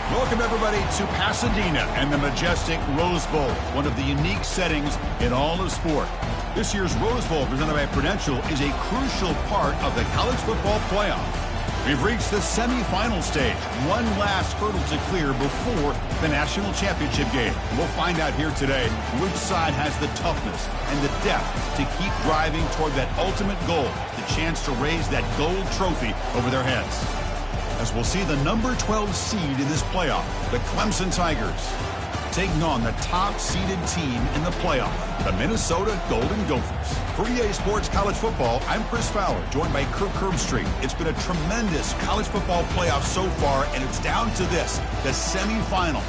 Welcome, everybody, to Pasadena and the majestic Rose Bowl, one of the unique settings in all of sport. This year's Rose Bowl, presented by Prudential, is a crucial part of the college football playoff. We've reached the semifinal stage, one last hurdle to clear before the national championship game. We'll find out here today which side has the toughness and the depth to keep driving toward that ultimate goal, the chance to raise that gold trophy over their heads. As we'll see the number 12 seed in this playoff, the Clemson Tigers, taking on the top-seeded team in the playoff, the Minnesota Golden Gophers. For EA Sports College Football, I'm Chris Fowler, joined by Kirk Herbstreit. It's been a tremendous college football playoff so far, and it's down to this, the semifinals.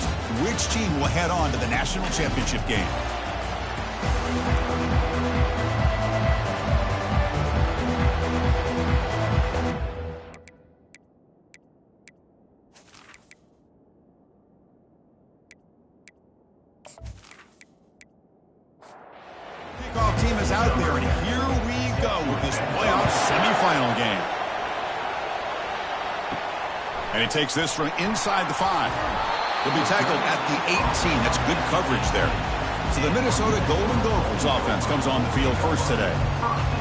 Which team will head on to the national championship game? Kickoff team is out there, and here we go with this playoff semifinal game. And he takes this from inside the 5. He'll be tackled at the 18. That's good coverage there. So the Minnesota Golden Gophers offense comes on the field first today.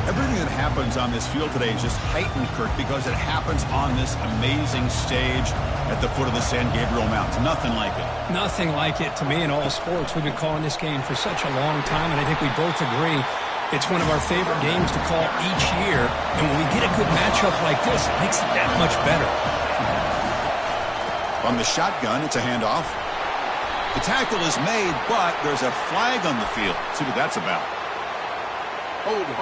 Everything that happens on this field today is just heightened, Kirk, because it happens on this amazing stage at the foot of the San Gabriel Mountains. Nothing like it. Nothing like it to me in all sports. We've been calling this game for such a long time, and I think we both agree it's one of our favorite games to call each year. And when we get a good matchup like this, it makes it that much better. From the shotgun, it's a handoff. The tackle is made, but there's a flag on the field. See what that's about. Hold it.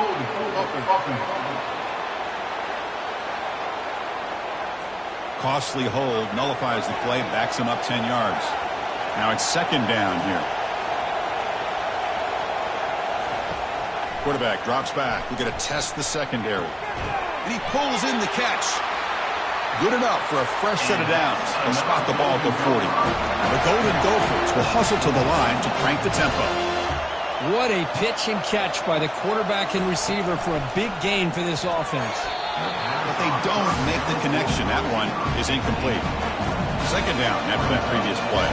Costly hold, nullifies the play, backs him up 10 yards. Now it's second down here. Quarterback drops back. We're going to test the secondary. And he pulls in the catch. Good enough for a fresh set of downs. He'll spot the ball at the 40. The Golden Gophers will hustle to the line to crank the tempo. What a pitch and catch by the quarterback and receiver for a big gain for this offense. But they don't make the connection. That one is incomplete. Second down after that previous play.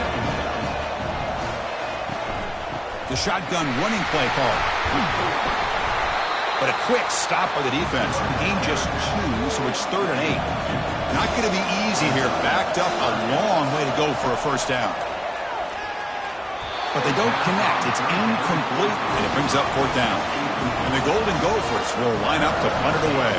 The shotgun running play call. But a quick stop by the defense. Gain just 2, so it's 3rd and 8. Not going to be easy here. Backed up a long way to go for a first down. But they don't connect. It's incomplete, and it brings up 4th down. And the Golden Gophers will line up to punt it away.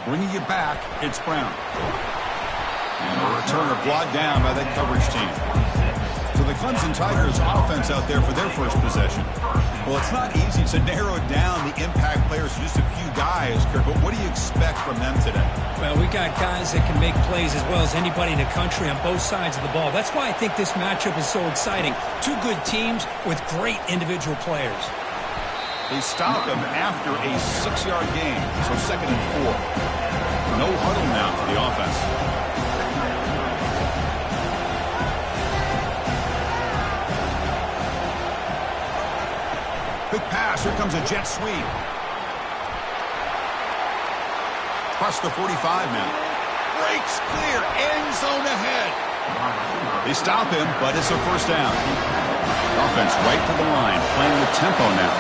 Bringing it back, it's Brown. And a returner brought down by that coverage team. So the Clemson Tigers offense out there for their first possession. Well, it's not easy to narrow down the impact players to just a few guys, Kirk, but what do you expect from them today? Well, we got guys that can make plays as well as anybody in the country on both sides of the ball. That's why I think this matchup is so exciting. Two good teams with great individual players. They stop him after a 6-yard gain, so 2nd and 4. No huddle now for the offense. Quick pass. Here comes a jet sweep. Across the 45 now. Breaks clear. End zone ahead. They stop him, but it's a first down. Offense right to the line. Playing with tempo now.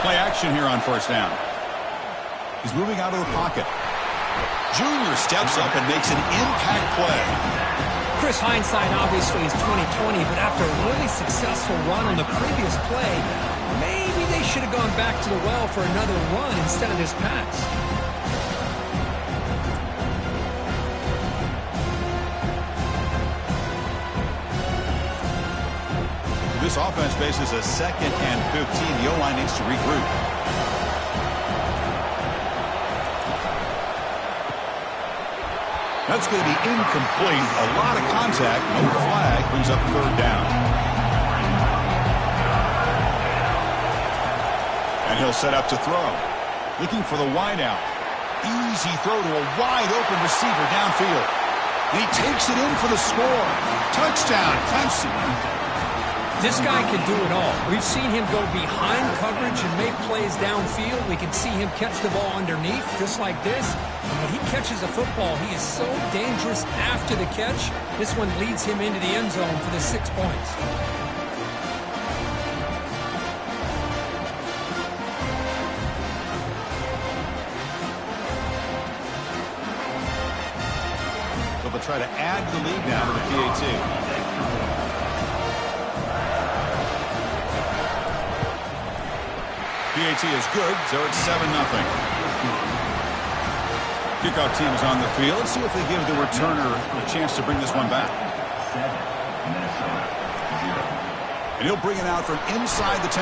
Play action here on first down. He's moving out of the pocket. Junior steps up and makes an impact play. Chris, hindsight obviously is 20/20, but after a really successful run on the previous play, maybe they should have gone back to the well for another run instead of this pass. This offense faces a 2nd and 15. The O-line needs to regroup. That's going to be incomplete. A lot of contact. No flag. Brings up 3rd down. And he'll set up to throw. Looking for the wide out. Easy throw to a wide open receiver downfield. And he takes it in for the score. Touchdown, Clemson. This guy can do it all. We've seen him go behind coverage and make plays downfield. We can see him catch the ball underneath, just like this. And when he catches a football, he is so dangerous after the catch. This one leads him into the end zone for the 6 points. So they'll try to add the lead now to the PAT. PAT is good, so it's 7-0. Kickoff team is on the field. Let's see if they give the returner a chance to bring this one back. And he'll bring it out from inside the 10.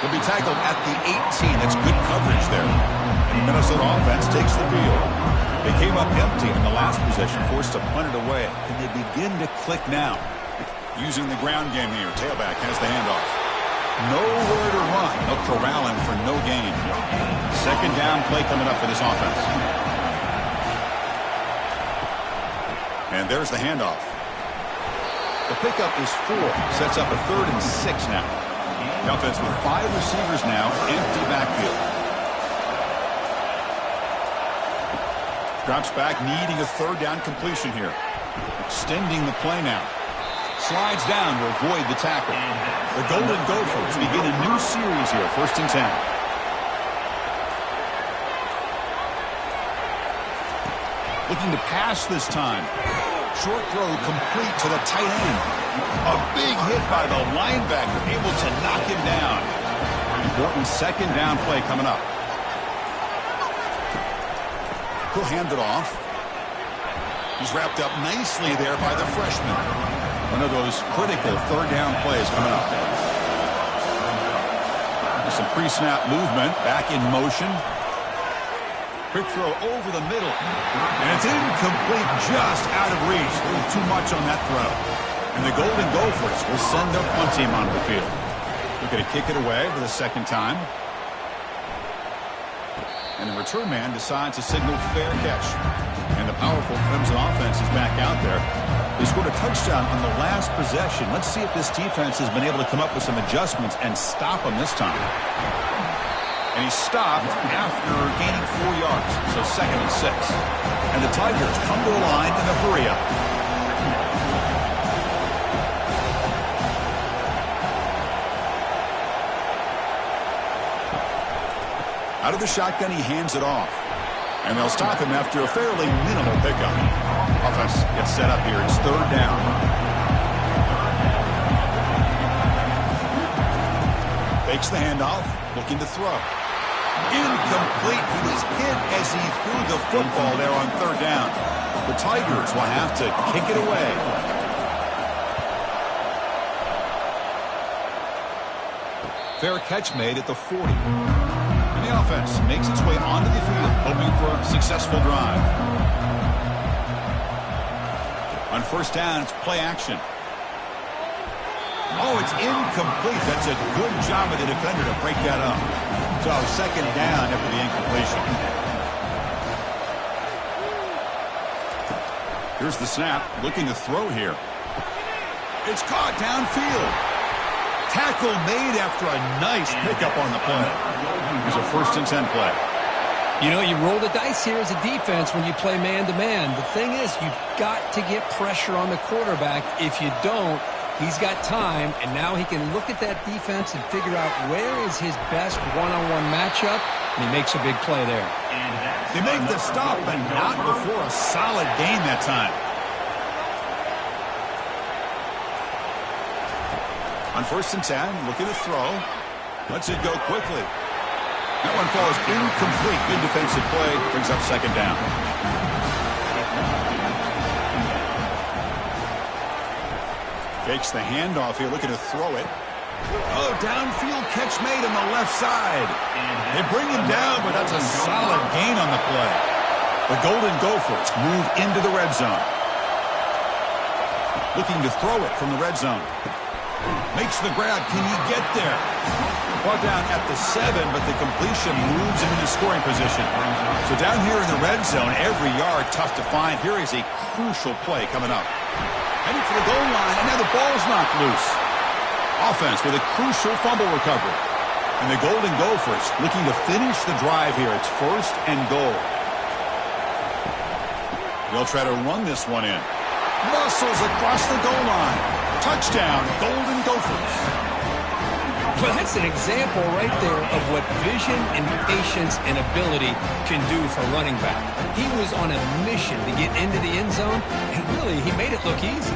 He'll be tackled at the 18. That's good coverage there. And Minnesota offense takes the field. They came up empty in the last possession, forced to punt it away. And they begin to click now. Using the ground game here. Tailback has the handoff. Nowhere to run. They'll corral him for no gain. Second down play coming up for this offense. And there's the handoff. The pickup is 4. Sets up a 3rd and 6 now. The offense with 5 receivers now. Empty backfield. Drops back, needing a 3rd down completion here. Extending the play now. Slides down to avoid the tackle. The Golden Gophers begin a new series here, 1st and 10. Looking to pass this time. Short throw complete to the tight end. A big hit by the linebacker, able to knock him down. Important 2nd down play coming up. He'll hand it off. He's wrapped up nicely there by the freshman. One of those critical 3rd down plays coming up. Some pre-snap movement, back in motion. Quick throw over the middle. And it's incomplete, just out of reach. A little too much on that throw. And the Golden Gophers will send their punt team onto the field. Looking to kick it away for the 2nd time. And the return man decides to signal fair catch. And the powerful Clemson offense is back out there. They scored a touchdown on the last possession. Let's see if this defense has been able to come up with some adjustments and stop them this time. And he stopped after gaining 4 yards. So 2nd and 6. And the Tigers come to the line in a hurry-up. Out of the shotgun, he hands it off. And they'll stop him after a fairly minimal pickup. Offense gets set up here. It's 3rd down. Fakes the handoff, looking to throw. Incomplete. He was hit as he threw the football there on 3rd down. The Tigers will have to kick it away. Fair catch made at the 40. And the offense makes its way onto the field, hoping for a successful drive. On 1st down, it's play action. Oh, it's incomplete. That's a good job of the defender to break that up. So 2nd down after the incompletion. Here's the snap, looking to throw here. It's caught downfield. Tackle made after a nice pickup on the play. Here's a 1st and 10 play. You know, you roll the dice here as a defense when you play man-to-man. The thing is, you've got to get pressure on the quarterback. If you don't, he's got time, and now he can look at that defense and figure out where is his best one-on-one matchup, and he makes a big play there. They make the stop, but not before a solid gain that time. On 1st and 10, looking to throw. Lets it go quickly. That one falls incomplete. Good defensive play. Brings up 2nd down. Fakes the handoff here, looking to throw it. Oh, downfield catch made on the left side. They bring him down, but that's a solid gain on the play. The Golden Gophers move into the red zone. Looking to throw it from the red zone. Makes the grab. Can he get there? Brought down at the 7, but the completion moves him into scoring position. So down here in the red zone, every yard tough to find. Here is a crucial play coming up. Heading for the goal line, and now the ball's knocked loose. Offense with a crucial fumble recovery. And the Golden Gophers looking to finish the drive here. It's 1st and goal. They'll try to run this one in. Muscles across the goal line. Touchdown, Golden Gophers. Well, that's an example right there of what vision and patience and ability can do for running back. He was on a mission to get into the end zone, and really, he made it look easy.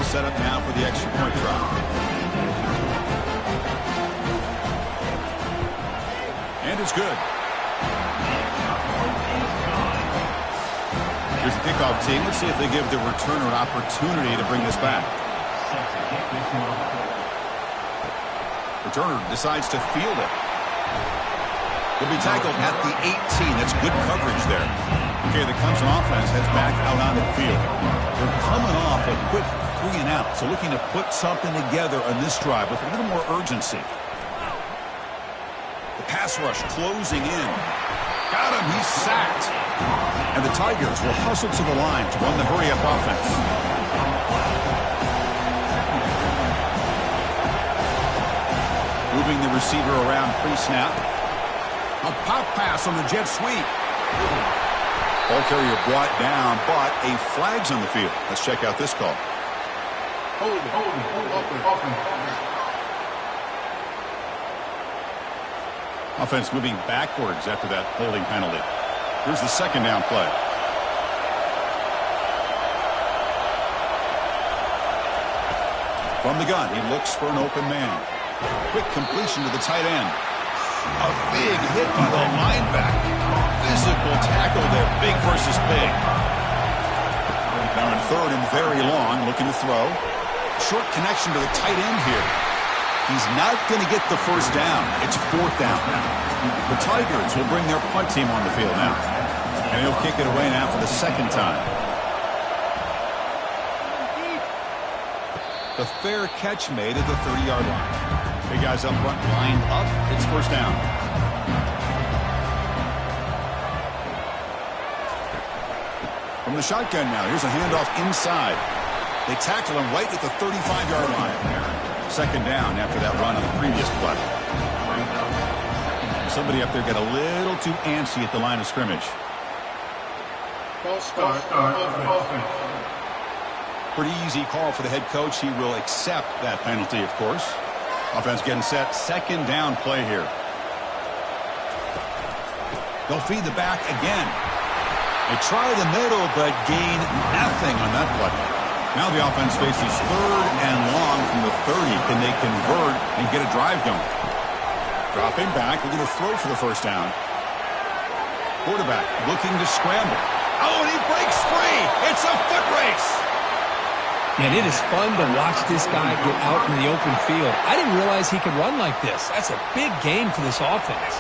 Set up now for the extra point try. And it's good. Here's the kickoff team. Let's see if they give the returner an opportunity to bring this back. Returner decides to field it. He'll be tackled at the 18. That's good coverage there. Okay, the Clemson offense heads back out on the field. They're coming off a quick 3 and out, so looking to put something together on this drive with a little more urgency. The pass rush closing in. Got him, he's sacked. And the Tigers will hustle to the line to run the hurry-up offense. Moving the receiver around pre-snap. A pop pass on the jet sweep. Ball carrier brought down, but a flag's on the field. Let's check out this call. Offense moving backwards after that holding penalty. Here's the 2nd down play. From the gun, he looks for an open man. Quick completion to the tight end. A big hit by the linebacker. Physical tackle there, big versus big. Now in 3rd and very long, looking to throw. Short connection to the tight end here. He's not going to get the 1st down. It's 4th down. The Tigers will bring their punt team on the field now. And he'll kick it away now for the 2nd time. The fair catch made at the 30-yard line. Big guys up front lined up. It's 1st down. From the shotgun now. Here's a handoff inside. They tackle him right at the 35-yard line. 2nd down after that run on the previous play. Somebody up there got a little too antsy at the line of scrimmage. Pretty easy call for the head coach. He will accept that penalty, of course. Offense getting set. 2nd down play here. They'll feed the back again. They try the middle, but gain nothing on that play. Now the offense faces 3rd and long from the 30. Can they convert and get a drive going? Dropping back, looking to throw for the 1st down. Quarterback looking to scramble. Oh, and he breaks free. It's a foot race. Man, it is fun to watch this guy get out in the open field. I didn't realize he could run like this. That's a big game for this offense.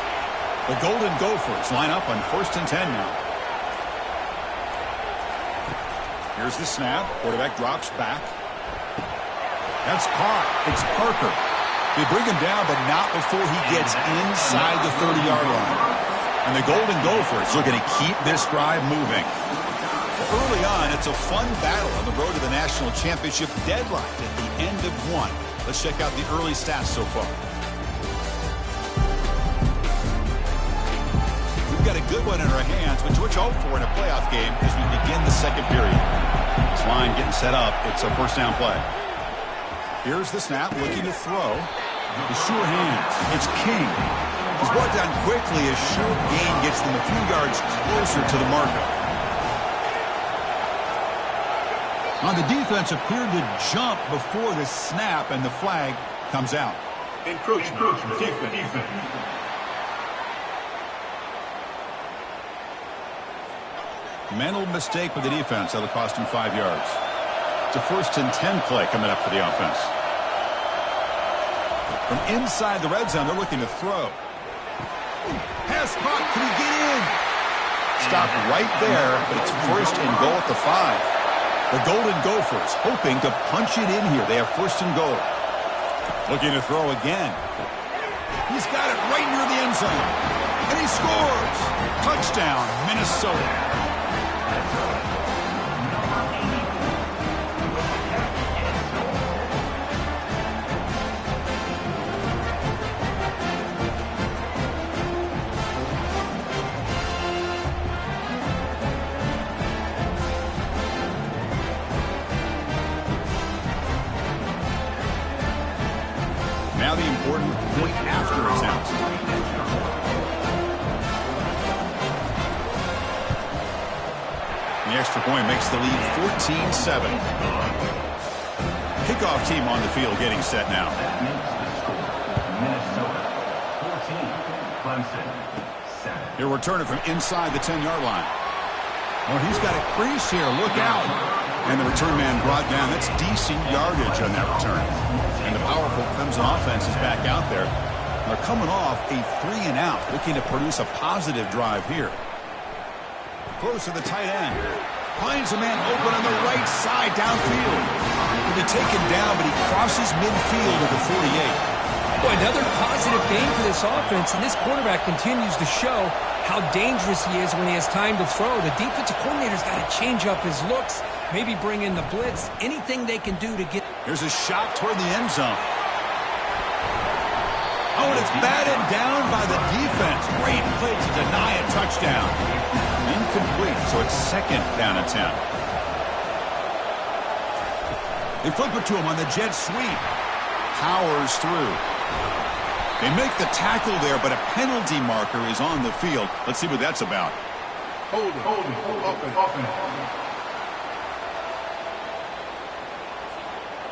The Golden Gophers line up on 1st and 10 now. Here's the snap. Quarterback drops back. That's caught. It's Parker. They bring him down, but not before he gets inside the 30-yard line. And the Golden Gophers looking to keep this drive moving. Early on, it's a fun battle on the road to the national championship, deadlocked at the end of 1. Let's check out the early stats so far. We've got a good one in our hands, which you hope for in a playoff game as we begin the 2nd period. This line getting set up. It's a 1st down play. Here's the snap, looking to throw. The sure hands. It's King. He's brought down quickly as short gain gets them a few yards closer to the marker. Now the defense appeared to jump before the snap, and the flag comes out. Encroachment. Defense. Mental mistake with the defense. That'll cost him 5 yards. It's a 1st and 10 play coming up for the offense. From inside the red zone, they're looking to throw. Pass caught. Can he get in? Stop right there, but it's 1st and goal at the 5. The Golden Gophers hoping to punch it in here. They have 1st and goal. Looking to throw again. He's got it right near the end zone. And he scores. Touchdown, Minnesota. Now the important point after attempt. The extra point makes the lead 14-7. Kickoff team on the field getting set now. Minnesota 14, Clemson 7. He'll return it from inside the 10-yard line. Oh, he's got a crease here. Look out. And the return man brought down. That's decent yardage on that return. And the powerful Clemson offense is back out there. They're coming off a 3-and-out, looking to produce a positive drive here. Close to the tight end. Finds a man open on the right side downfield. He'll be taken down, but he crosses midfield at the 48. Boy, another positive game for this offense, and this quarterback continues to show how dangerous he is when he has time to throw. The defensive coordinator's got to change up his looks, maybe bring in the blitz, anything they can do to get... Here's a shot toward the end zone. Oh, and it's batted down by the defense. Great play to deny a touchdown. Incomplete, so it's second down attempt. They flip it to him on the jet sweep. Powers through. They make the tackle there, but a penalty marker is on the field. Let's see what that's about. Hold it.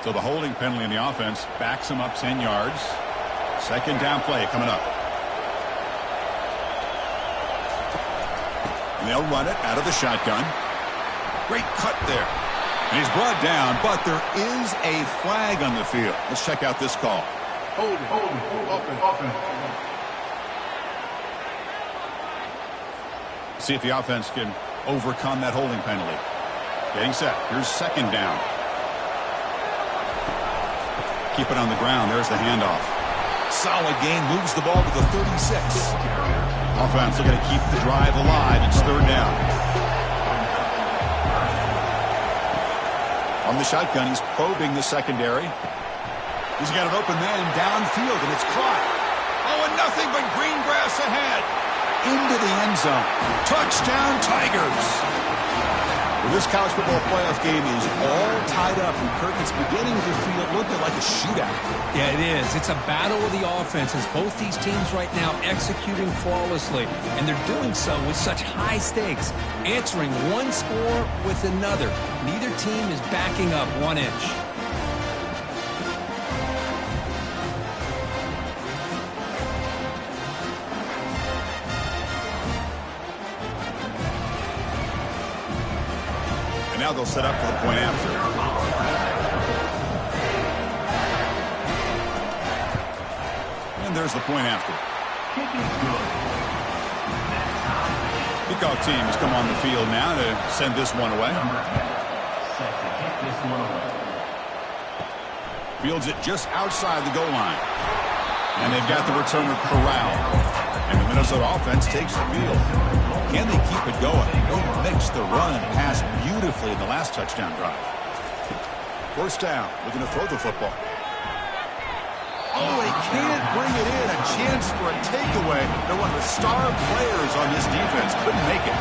So the holding penalty in the offense backs him up 10 yards. Second down play coming up. And they'll run it out of the shotgun. Great cut there. And he's brought down, but there is a flag on the field. Let's check out this call. Hold it. See if the offense can overcome that holding penalty. Getting set. Here's second down. Keep it on the ground. There's the handoff. Solid gain. Moves the ball to the 36. Offense looking to keep the drive alive. It's third down. On the shotgun, he's probing the secondary. He's got an open man downfield, and it's caught. Oh, and nothing but green grass ahead. Into the end zone. Touchdown, Tigers. Well, this college football playoff game is all tied up, and Kirk, it's beginning to feel looking like a shootout. Yeah, it is. It's a battle of the offenses. Both these teams right now executing flawlessly, and they're doing so with such high stakes, answering one score with another. Neither team is backing up 1 inch. Now they'll set up for the point after. And there's the point after. Kickoff team has come on the field now to send this one away. Fields it just outside the goal line. And they've got the returner corralled. And the Minnesota offense takes the field. Can they keep it going? They mixed the run and pass beautifully in the last touchdown drive. First down, looking to throw the football. Oh, they can't bring it in. A chance for a takeaway. They're one of the star players on this defense. Couldn't make it.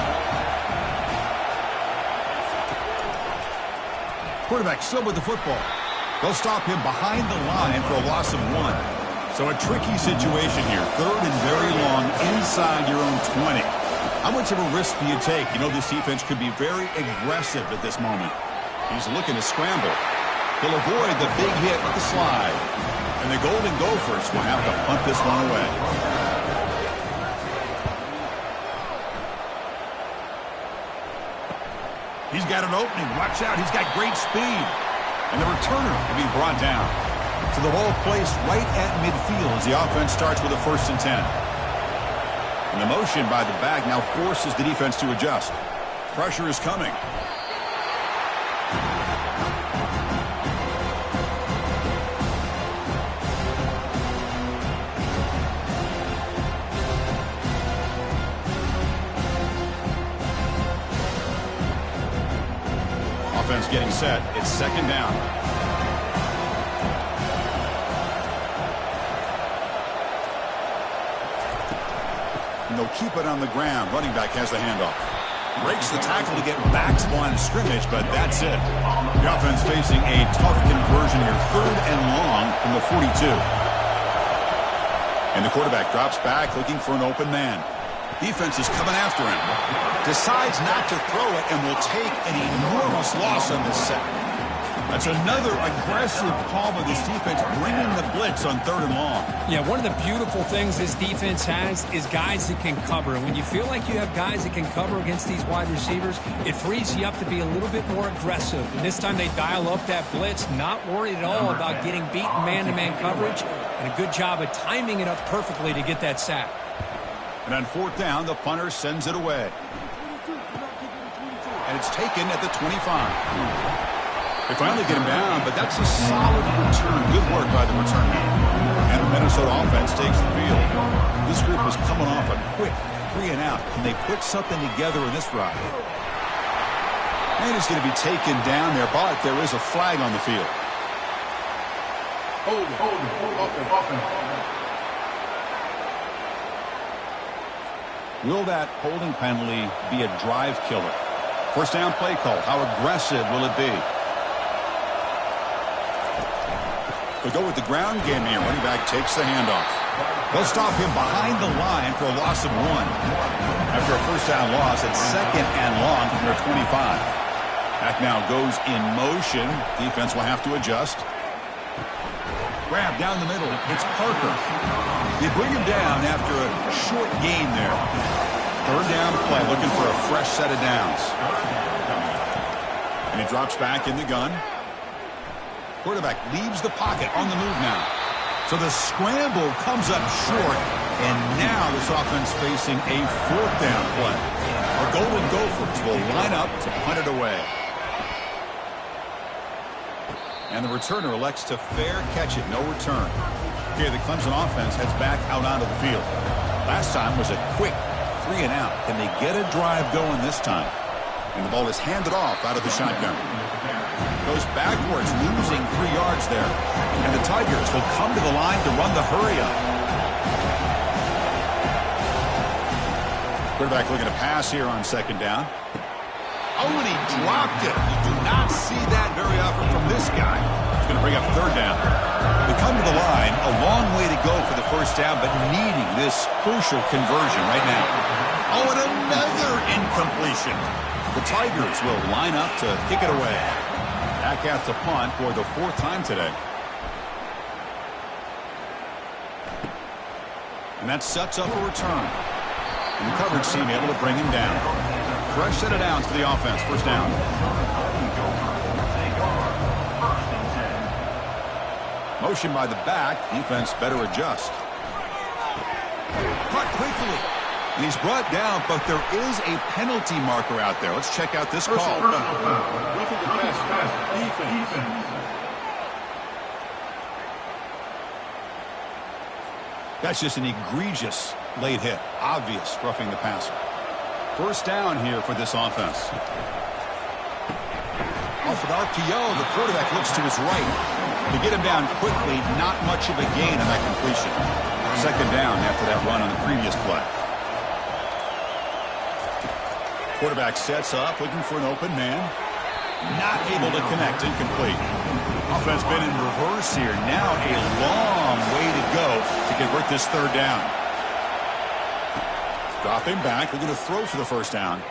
Quarterback still with the football. They'll stop him behind the line for a loss of 1. So a tricky situation here. Third and very long inside your own 20. How much of a risk do you take? You know this defense could be very aggressive at this moment. He's looking to scramble. He'll avoid the big hit with the slide. And the Golden Gophers will have to punt this one away. He's got an opening. Watch out. He's got great speed. And the returner will be brought down. So the ball placed right at midfield as the offense starts with a 1st and 10. And the motion by the back now forces the defense to adjust. Pressure is coming. offense getting set. It's second down. And they'll keep it on the ground. Running back has the handoff. Breaks the tackle to get back to the line of scrimmage, but that's it. The offense facing a tough conversion here. 3rd and long from the 42. And the quarterback drops back looking for an open man. Defense is coming after him. Decides not to throw it and will take an enormous loss on this sack. That's another aggressive call by this defense, bringing the blitz on 3rd and long. Yeah, one of the beautiful things this defense has is guys that can cover. And when you feel like you have guys that can cover against these wide receivers, it frees you up to be a little bit more aggressive. And this time they dial up that blitz, not worried at all about getting beaten man-to-man coverage, and a good job of timing it up perfectly to get that sack. And on 4th down, the punter sends it away. And it's taken at the 25. They finally get him down, but that's a solid return. Good work by the return man. And the Minnesota offense takes the field. This group was coming off a quick 3 and out. Can they put something together in this drive? And he's going to be taken down there, but there is a flag on the field. Hold it. Will that holding penalty be a drive killer? First down play call. How aggressive will it be? They go with the ground game here. Running back takes the handoff. They'll stop him behind the line for a loss of 1. After a first down loss, it's 2nd and long from their 25. Back now goes in motion. Defense will have to adjust. Grab down the middle. It's Parker. They bring him down after a short gain there. 3rd down play, looking for a fresh set of downs. And he drops back in the gun. Quarterback leaves the pocket on the move now. So the scramble comes up short, and now this offense facing a 4th down play. The Golden Gophers will line up to punt it away. And the returner elects to fair catch it, no return. Here, the Clemson offense heads back out onto the field. Last time was a quick 3 and out. Can they get a drive going this time? And the ball is handed off out of the shotgun. Goes backwards, losing 3 yards there. And the Tigers will come to the line to run the hurry-up. Quarterback looking to pass here on 2nd down. Oh, and he dropped it. You do not see that very often from this guy. He's going to bring up 3rd down. They come to the line, a long way to go for the first down, but needing this crucial conversion right now. Oh, and another incompletion. The Tigers will line up to kick it away. Back at the punt for the 4th time today. And that sets up a return. And the coverage team able to bring him down. Fresh set of downs for the offense. First down. Motion by the back. Defense better adjust. Cut quickly. And he's brought down, but there is a penalty marker out there. Let's check out this call. That's just an egregious late hit. Obvious roughing the passer. First down here for this offense. Off an RPO, the quarterback looks to his right. To get him down quickly, not much of a gain on that completion. 2nd down after that run on the previous play. Quarterback sets up, looking for an open man. Not able to connect, incomplete. Offense been in reverse here. Now a long way to go to convert this 3rd down. Dropping back, looking to throw for the first down.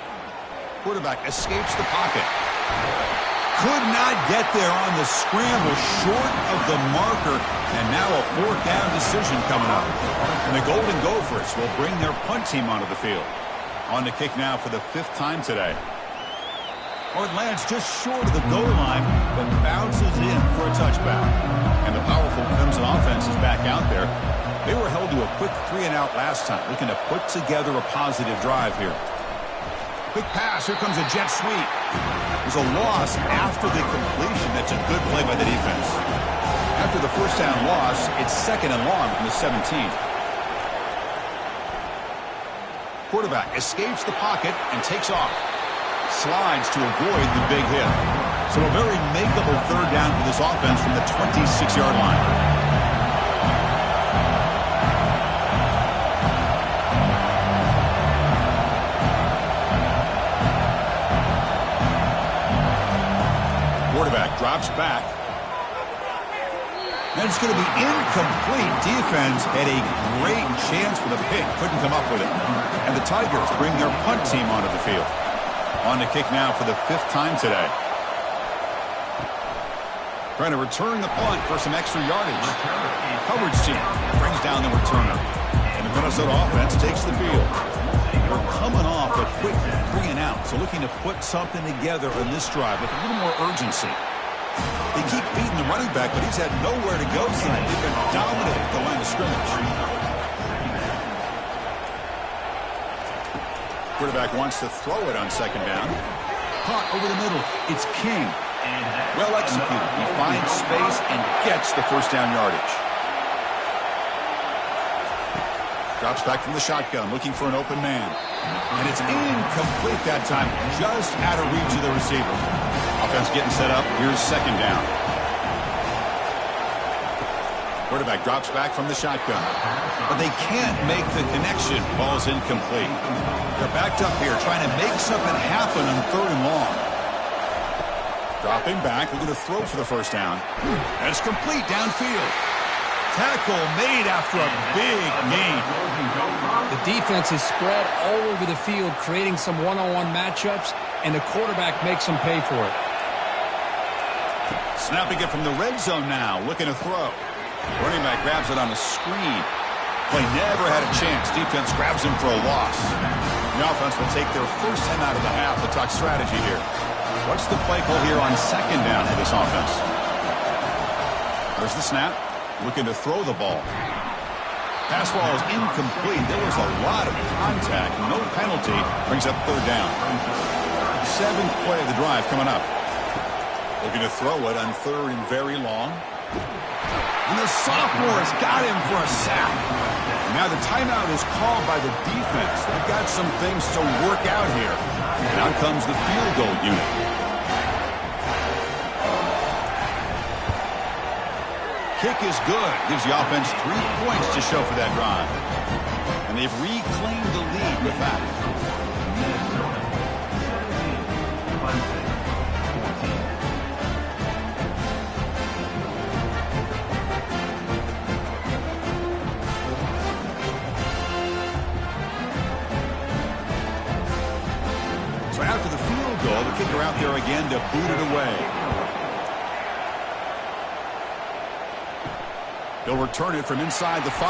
Quarterback escapes the pocket. Could not get there on the scramble, short of the marker. And now a 4th down decision coming up. And the Golden Gophers will bring their punt team onto the field. On the kick now for the 5th time today. Or it lands just short of the goal line, but bounces in for a touchback. And the powerful Clemson offense is back out there. They were held to a quick 3 and out last time, looking to put together a positive drive here. Quick pass, here comes a jet sweep. There's a loss after the completion. That's a good play by the defense. After the first down loss, it's 2nd and long from the 17. Quarterback escapes the pocket and takes off. Slides to avoid the big hit. So a very makeable third down for this offense from the 26-yard line. Quarterback drops back. And it's going to be incomplete. Defense had a great chance for the pick. Couldn't come up with it. And the Tigers bring their punt team onto the field. On to kick now for the 5th time today. Trying to return the punt for some extra yardage. Coverage team brings down the returner. And the Minnesota offense takes the field. They're coming off a quick 3 and out. So looking to put something together on this drive with a little more urgency. They keep beating the running back, but he's had nowhere to go tonight. They've been dominant at the line of scrimmage. Quarterback wants to throw it on 2nd down. Caught over the middle. It's King. Well executed. He finds space and gets the 1st down yardage. Drops back from the shotgun, looking for an open man. And it's incomplete that time. Just out of reach of the receiver. Offense getting set up. Here's 2nd down. Quarterback drops back from the shotgun. But they can't make the connection. Ball's incomplete. They're backed up here trying to make something happen on 3rd and long. Dropping back. Looking to throw for the 1st down. And it's complete downfield. Tackle made after a big gain. The defense is spread all over the field, creating some one-on-one matchups, and the quarterback makes them pay for it. Snapping it from the red zone now, looking to throw. Running back grabs it on a screen. Play never had a chance. Defense grabs him for a loss. The offense will take their 1st time out of the half to talk strategy here. What's the play call here on 2nd down for this offense? There's the snap. Looking to throw the ball. Pass ball is incomplete. There was a lot of contact. No penalty. Brings up 3rd down. 7th play of the drive coming up. Looking to throw it on 3rd and very long. And the sophomore has got him for a sack. Now the timeout is called by the defense. They've got some things to work out here. And out comes the field goal unit. Kick is good. Gives the offense 3 points to show for that drive. And they've reclaimed the lead with that. So after the field goal, the kicker out there again to boot it away. They'll return it from inside the 5.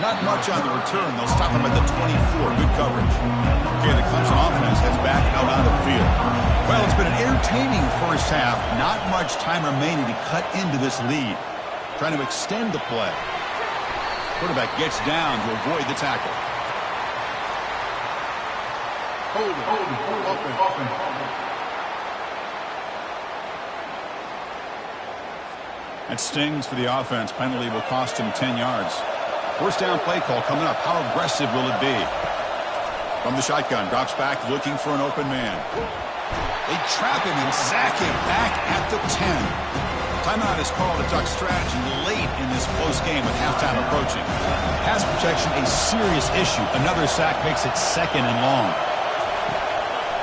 Not much on the return. They'll stop him at the 24. Good coverage. Okay, the Clemson offense heads back out onto the field. Well, it's been an entertaining 1st half. Not much time remaining to cut into this lead. Trying to extend the play. Quarterback gets down to avoid the tackle. Hold it. That stings for the offense. Penalty will cost him 10 yards. 1st down play call coming up. How aggressive will it be? From the shotgun, drops back looking for an open man. They trap him and sack him back at the 10. Timeout is called to talk strategy late in this close game with halftime approaching. Pass protection a serious issue. Another sack makes it 2nd and long.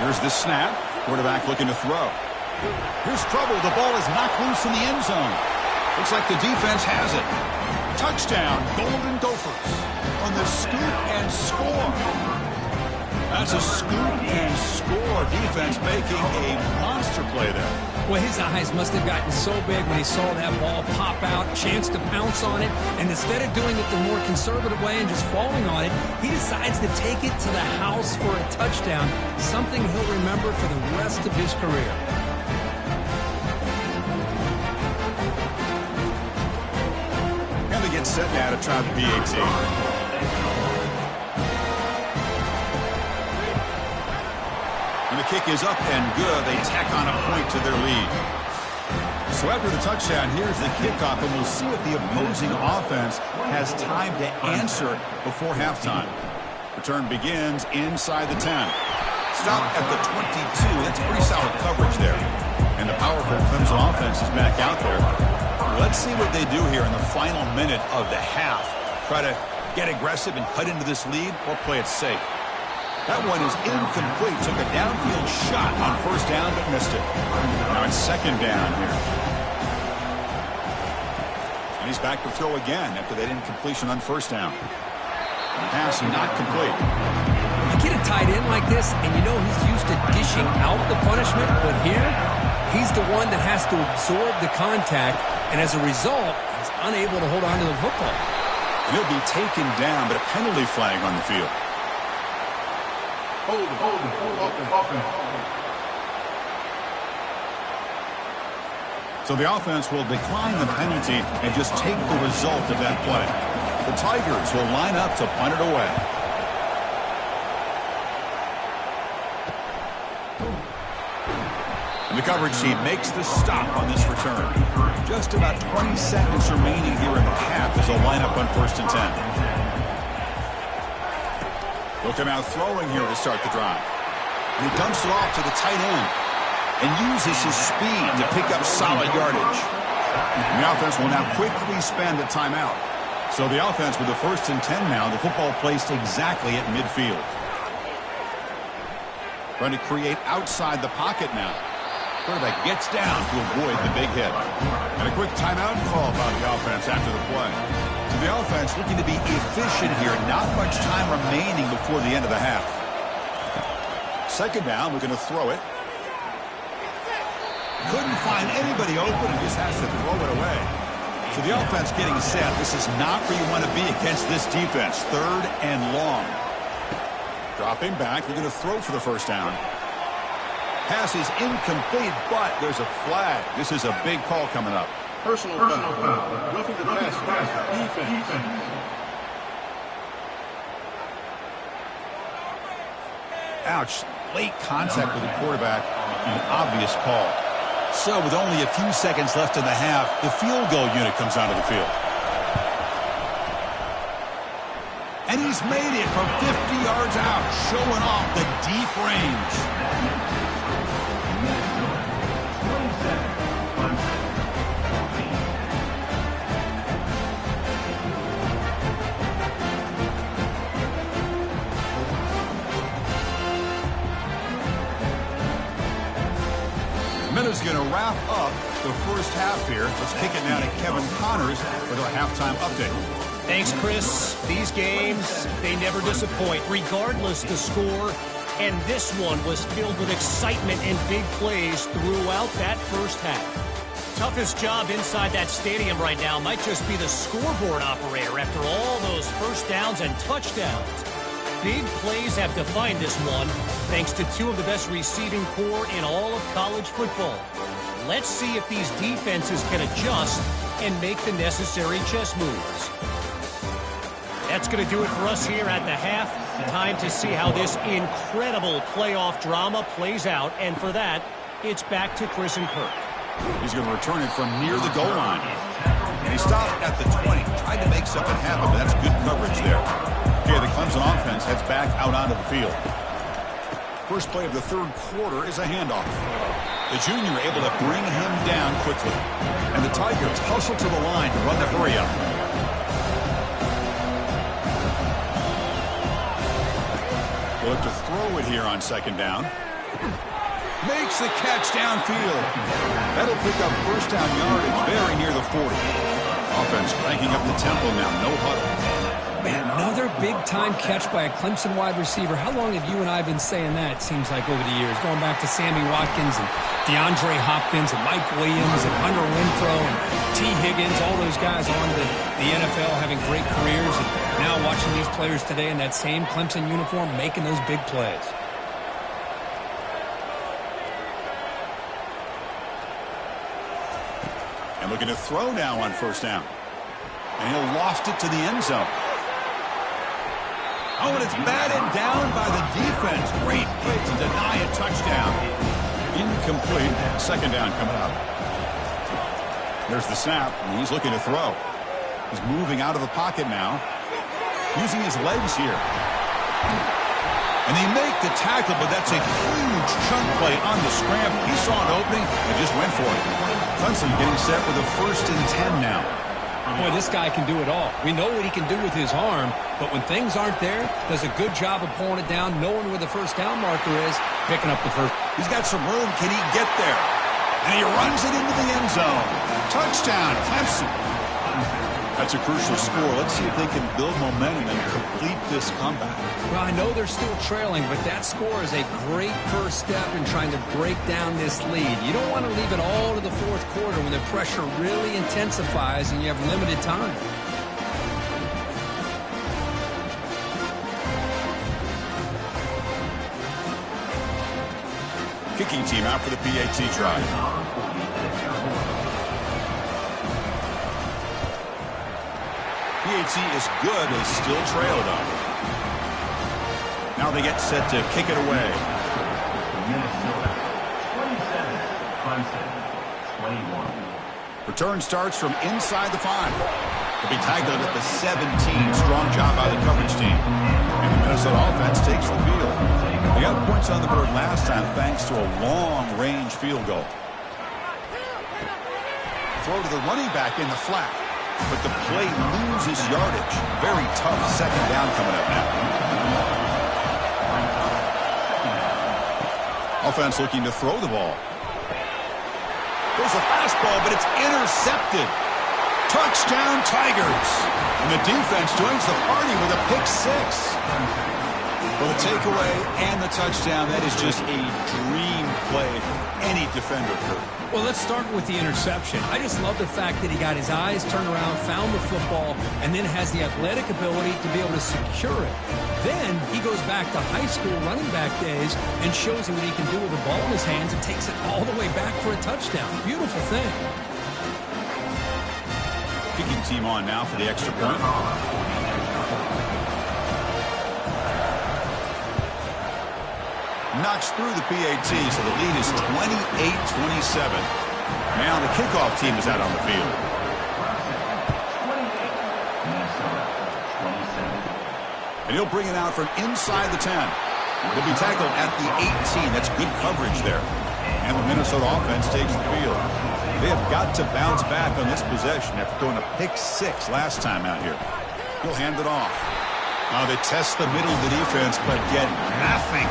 Here's the snap. Quarterback looking to throw. Here's trouble. The ball is knocked loose in the end zone. Looks like the defense has it. Touchdown, Golden Gophers on the scoop and score. That's a scoop and score. Defense making a monster play there. Well, his eyes must have gotten so big when he saw that ball pop out, chance to pounce on it, and instead of doing it the more conservative way and just falling on it, he decides to take it to the house for a touchdown, something he'll remember for the rest of his career. Gets set now to try the PAT. And the kick is up and good. They tack on a point to their lead. So after the touchdown, here's the kickoff, and we'll see if the opposing offense has time to answer before halftime. Return begins inside the 10. Stop at the 22. That's pretty solid coverage there. And the powerful Clemson offense is back out there. Let's see what they do here in the final minute of the half. Try to get aggressive and cut into this lead or play it safe. That one is incomplete. Took a downfield shot on first down but missed it. Now it's second down here. And he's back to throw again after that incompletion on first down. Pass not complete. You get a tight end like this, and you know he's used to dishing out the punishment, but here, he's the one that has to absorb the contact, and as a result, he's unable to hold on to the football. And he'll be taken down, but a penalty flag on the field. Hold it. So the offense will decline the penalty and just take the result of that play. The Tigers will line up to punt it away. And the coverage team makes the stop on this return. Just about 20 seconds remaining here in the half as they'll line up on 1st and 10. He'll come out throwing here to start the drive. And he dumps it off to the tight end and uses his speed to pick up solid yardage. And the offense will now quickly spend a timeout. So the offense with the 1st and 10 now, the football placed exactly at midfield. Trying to create outside the pocket now. Quarterback gets down to avoid the big hit. And a quick timeout call by the offense after the play. So the offense looking to be efficient here. Not much time remaining before the end of the half. Second down, we're going to throw it. Couldn't find anybody open and just has to throw it away. So the offense getting set. This is not where you want to be against this defense. 3rd and long. Dropping back. They're going to throw for the first down. Pass is incomplete, but there's a flag. This is a big call coming up. Personal foul. Roughing the pass. Defense. Ouch. Late contact with the quarterback. An obvious call. So with only a few seconds left in the half, the field goal unit comes out of the field. And he's made it from 50 yards out, showing off the deep range. Is going to wrap up the first half here. Let's kick it now to Kevin Connors with our halftime update. Thanks, Chris. These games, they never disappoint, regardless the score. And this one was filled with excitement and big plays throughout that first half. Toughest job inside that stadium right now might just be the scoreboard operator after all those first downs and touchdowns. Big plays have defined this one, thanks to 2 of the best receiving corps in all of college football. Let's see if these defenses can adjust and make the necessary chess moves. That's going to do it for us here at the half. Time to see how this incredible playoff drama plays out, and for that, it's back to Chris and Kirk. He's going to return it from near the goal line. And he stopped at the 20, tried to make something happen, but that's good coverage there. Okay, the Clemson offense heads back out onto the field. First play of the 3rd quarter is a handoff. The junior able to bring him down quickly. And the Tigers hustle to the line to run the hurry up. We'll have to throw it here on second down. Makes the catch downfield. That'll pick up first down yardage very near the 40. Offense cranking up the tempo now, no huddle. Man, another big-time catch by a Clemson wide receiver. How long have you and I been saying that, it seems like, over the years? Going back to Sammy Watkins and DeAndre Hopkins and Mike Williams and Hunter Renfrow and T. Higgins, all those guys on to the NFL having great careers. And now watching these players today in that same Clemson uniform making those big plays. And looking to throw now on first down. And he'll loft it to the end zone. Oh, and it's batted down by the defense. Great play to deny a touchdown. Incomplete. Second down coming up. There's the snap, and he's looking to throw. He's moving out of the pocket now. Using his legs here. And they make the tackle, but that's a huge chunk play on the scramble. He saw an opening and just went for it. Clemson getting set with a 1st and 10 now. Boy, this guy can do it all. We know what he can do with his arm, but when things aren't there, does a good job of pulling it down, knowing where the first down marker is, picking up the first. He's got some room. Can he get there? And he runs it into the end zone. Touchdown, Clemson. That's a crucial score. Let's see if they can build momentum and complete this comeback. Well, I know they're still trailing, but that score is a great first step in trying to break down this lead. You don't want to leave it all to the fourth quarter when the pressure really intensifies and you have limited time. Kicking team out for the PAT try. PAT is good. They still trail, though. Now they get set to kick it away. Minnesota, 27. Clemson, 21. Return starts from inside the 5. To be tackled at the 17. Strong job by the coverage team. And the Minnesota offense takes the field. They got points on the board last time thanks to a long-range field goal. Throw to the running back in the flat. But the play loses yardage. Very tough second down coming up now. Offense looking to throw the ball. There's a fastball, but it's intercepted. Touchdown, Tigers. And the defense joins the party with a pick 6. Well, the takeaway and the touchdown, that is just a dream play for any defender could. Well, let's start with the interception. I just love the fact that he got his eyes turned around, found the football, and then has the athletic ability to be able to secure it. Then he goes back to high school running back days and shows you what he can do with the ball in his hands and takes it all the way back for a touchdown. Beautiful thing. Kicking team on now for the extra point. Knocks through the PAT, so the lead is 28-27. Now the kickoff team is out on the field. And he'll bring it out from inside the 10. He'll be tackled at the 18. That's good coverage there. And the Minnesota offense takes the field. They have got to bounce back on this possession after throwing a pick 6 last time out here. He'll hand it off. Now they test the middle of the defense, but get nothing.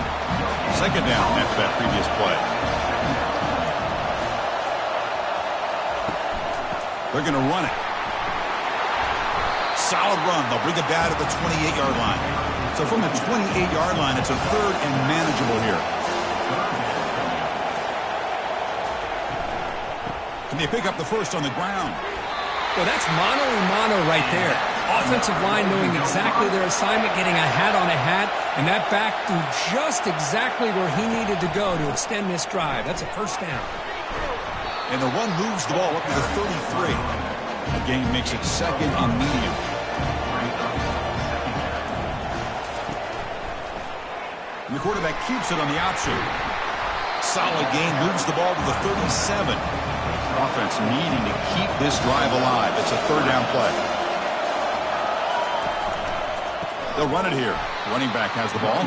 Second down after that previous play. They're going to run it. Solid run. They'll bring it down to the 28-yard line. So from the 28-yard line, it's a 3rd and manageable here. Can they pick up the first on the ground? Well, that's mano a mano right there. Offensive line knowing exactly their assignment, getting a hat on a hat, and that back to just exactly where he needed to go to extend this drive. That's a first down. And the run moves the ball up to the 33. The game makes it 2nd and medium. And the quarterback keeps it on the option. Solid gain, moves the ball to the 37. Offense needing to keep this drive alive. It's a 3rd down play. They'll run it here. Running back has the ball.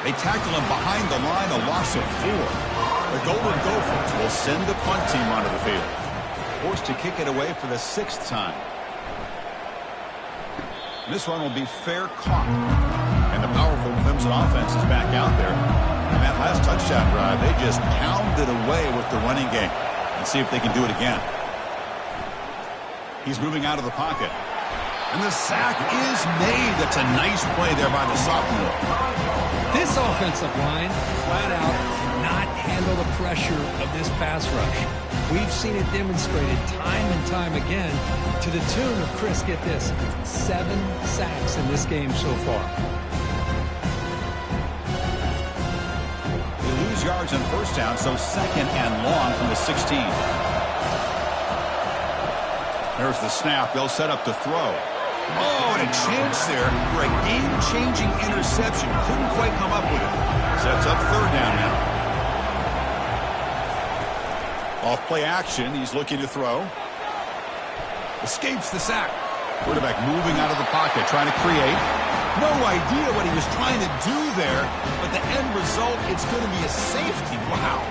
They tackle him behind the line, a loss of 4. The Golden Gophers will send the punt team onto the field. Forced to kick it away for the 6th time. This one will be fair caught. And the powerful Clemson offense is back out there. And that last touchdown drive, they just pounded away with the running game. Let's see if they can do it again. He's moving out of the pocket. And the sack is made. That's a nice play there by the sophomore. This offensive line, flat out, cannot handle the pressure of this pass rush. We've seen it demonstrated time and time again to the tune of, Chris, get this, 7 sacks in this game so far. They lose yards on first down, so 2nd and long from the 16. There's the snap. They'll set up to throw. Oh, and a chance there for a game-changing interception. Couldn't quite come up with it. Sets up 3rd down now. Off play action. He's looking to throw. Escapes the sack. Quarterback moving out of the pocket, trying to create. No idea what he was trying to do there, but the end result, it's going to be a safety. Wow.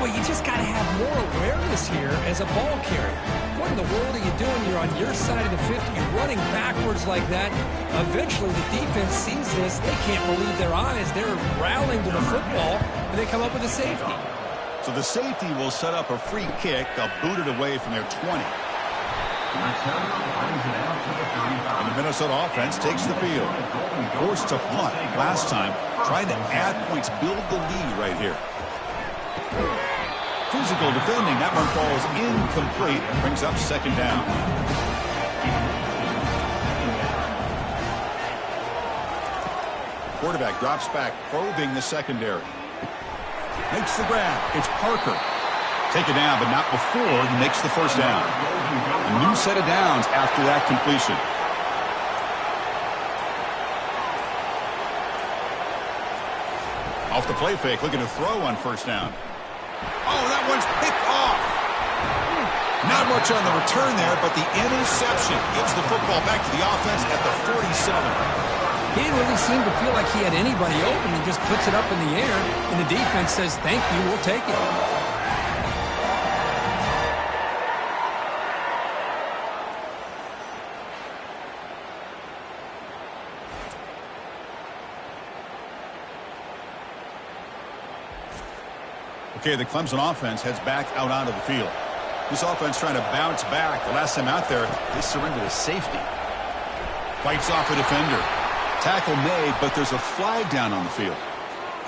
Well, you just got to have more awareness here as a ball carrier. What in the world are you doing? You're on your side of the 50. You're running backwards like that. Eventually, the defense sees this. They can't believe their eyes. They're rallying to the football, and they come up with a safety. So the safety will set up a free kick. They'll boot it away from their 20. And the Minnesota offense takes the field. Forced to punt last time. Trying to add points, build the lead right here. Physical defending. That one falls incomplete. Brings up second down. Quarterback drops back, probing the secondary. Makes the grab. It's Parker. Take it down, but not before he makes the first down. A new set of downs after that completion. Off the play fake, looking to throw on first down. Oh, that one's picked off. Not much on the return there, but the interception gives the football back to the offense at the 47. He didn't really seem to feel like he had anybody open. He just puts it up in the air, and the defense says, thank you, we'll take it. Okay, the Clemson offense heads back out onto the field. This offense trying to bounce back. The last time out there, they surrendered a safety. Fights off a defender. Tackle made, but there's a flag down on the field.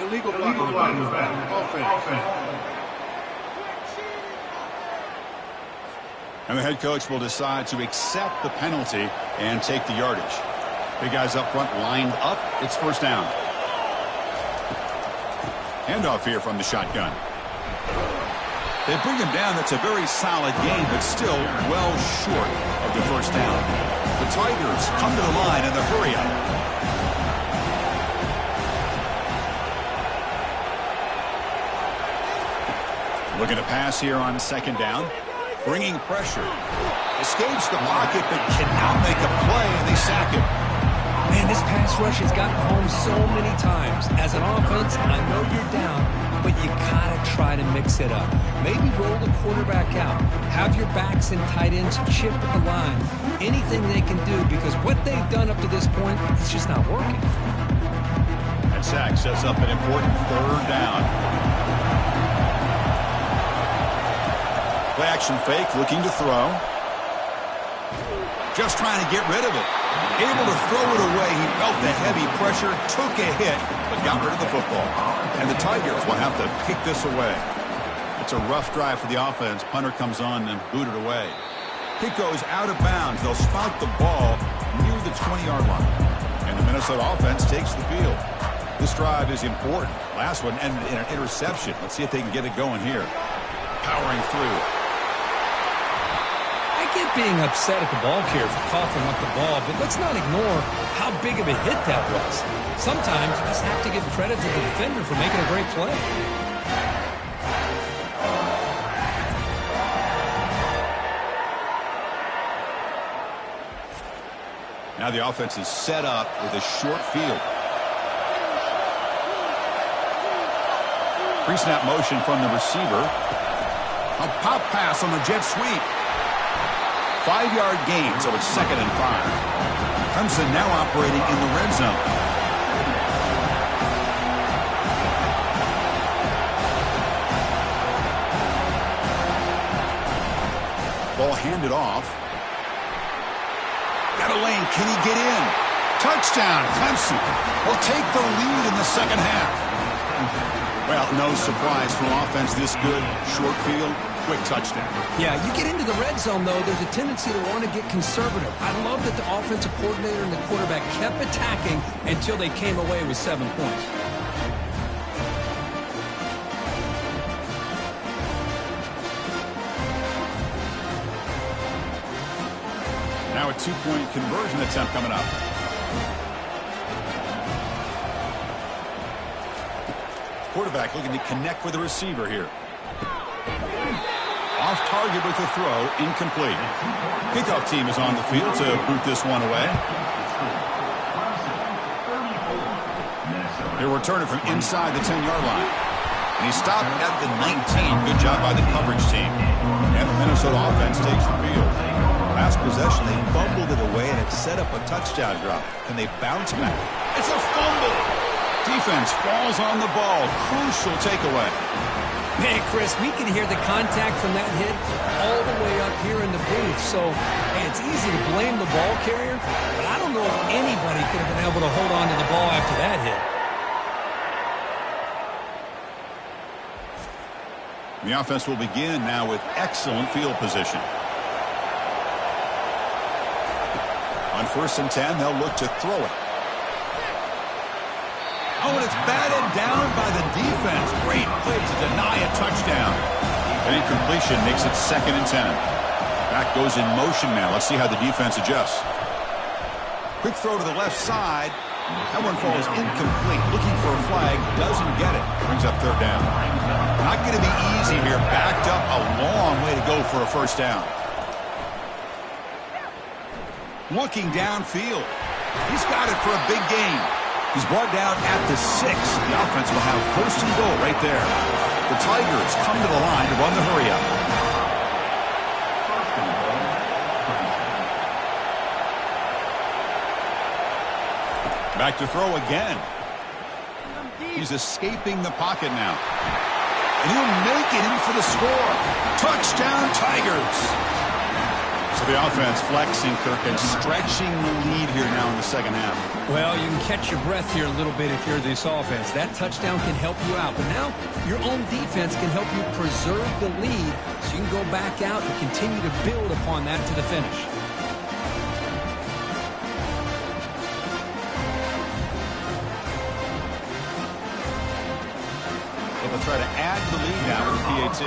Illegal block on the back. Offense. And the head coach will decide to accept the penalty and take the yardage. Big guys up front lined up. It's first down. Handoff here from the shotgun. They bring him down. That's a very solid game, but still well short of the first down. The Tigers come to the line in the hurry up. Looking to pass here on second down. Bringing pressure. Escapes the pocket, but cannot make a play, and they sack him. Man, this pass rush has gotten home so many times. As an offense, I know you're down, but you gotta try to mix it up. Maybe roll the quarterback out. Have your backs and tight ends chip at the line. Anything they can do, because what they've done up to this point, it's just not working. That sack sets up an important third down. Play action fake, looking to throw. Just trying to get rid of it. Able to throw it away. He felt the heavy pressure, took a hit, but got rid of the football. And the Tigers will have to kick this away. It's a rough drive for the offense. Punter comes on and booted away. Kick goes out of bounds. They'll spot the ball near the 20-yard line. And the Minnesota offense takes the field. This drive is important. Last one ended in an interception. Let's see if they can get it going here. Powering through. I get being upset at the ball carrier for coughing up the ball, but let's not ignore how big of a hit that was. Sometimes you just have to give credit to the defender for making a great play. Now the offense is set up with a short field. Pre-snap motion from the receiver. A pop pass on the jet sweep. 5-yard gain, so it's second and 5. Clemson now operating in the red zone. Ball handed off. Got a lane. Can he get in? Touchdown. Clemson will take the lead in the second half. Well, no surprise from offense this good. Short field. Quick touchdown. Yeah, you get into the red zone, though, there's a tendency to want to get conservative. I love that the offensive coordinator and the quarterback kept attacking until they came away with 7 points. Now a 2-point conversion attempt coming up. Quarterback looking to connect with the receiver here. Off target with the throw, incomplete. Kickoff team is on the field to boot this one away. He'll return it from inside the 10-yard line. And he stopped at the 19. Good job by the coverage team. And the Minnesota offense takes the field. Last possession, they fumbled it away, and it set up a touchdown drop. Can they bounce back? It's a fumble. Defense falls on the ball. Crucial takeaway. Man, Chris, we can hear the contact from that hit all the way up here in the booth. So, hey, it's easy to blame the ball carrier, but I don't know if anybody could have been able to hold on to the ball after that hit. The offense will begin now with excellent field position. On 1st and 10, they'll look to throw it. Oh, and it's batted down by the defense. Great play to deny a touchdown. An incompletion makes it 2nd and 10. Back goes in motion now. Let's see how the defense adjusts. Quick throw to the left side. That one falls incomplete. Looking for a flag. Doesn't get it. Brings up 3rd down. Not going to be easy here. Backed up a long way to go for a 1st down. Looking downfield. He's got it for a big gain. He's brought down at the 6. The offense will have 1st and goal right there. The Tigers come to the line to run the hurry-up. Back to throw again. He's escaping the pocket now. And he'll make it in for the score. Touchdown, Tigers. So the offense flexing, Kirk, and stretching the lead here now in the 2nd half. Well, you can catch your breath here a little bit if you're this offense. That touchdown can help you out. But now your own defense can help you preserve the lead so you can go back out and continue to build upon that to the finish. They'll try to add to the lead now with the PAT.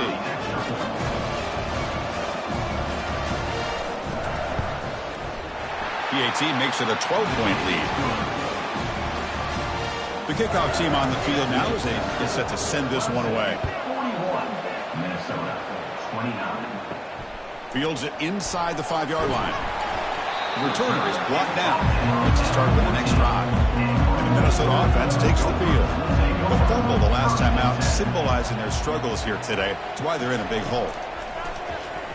PAT makes it a 12-point lead. The kickoff team on the field now is set to send this one away. 41, Minnesota, 29. Fields it inside the 5-yard line. The returner is blocked down. Let's start with the next drive. And the Minnesota offense takes the field. The fumble the last time out, symbolizing their struggles here today. That's why they're in a big hole.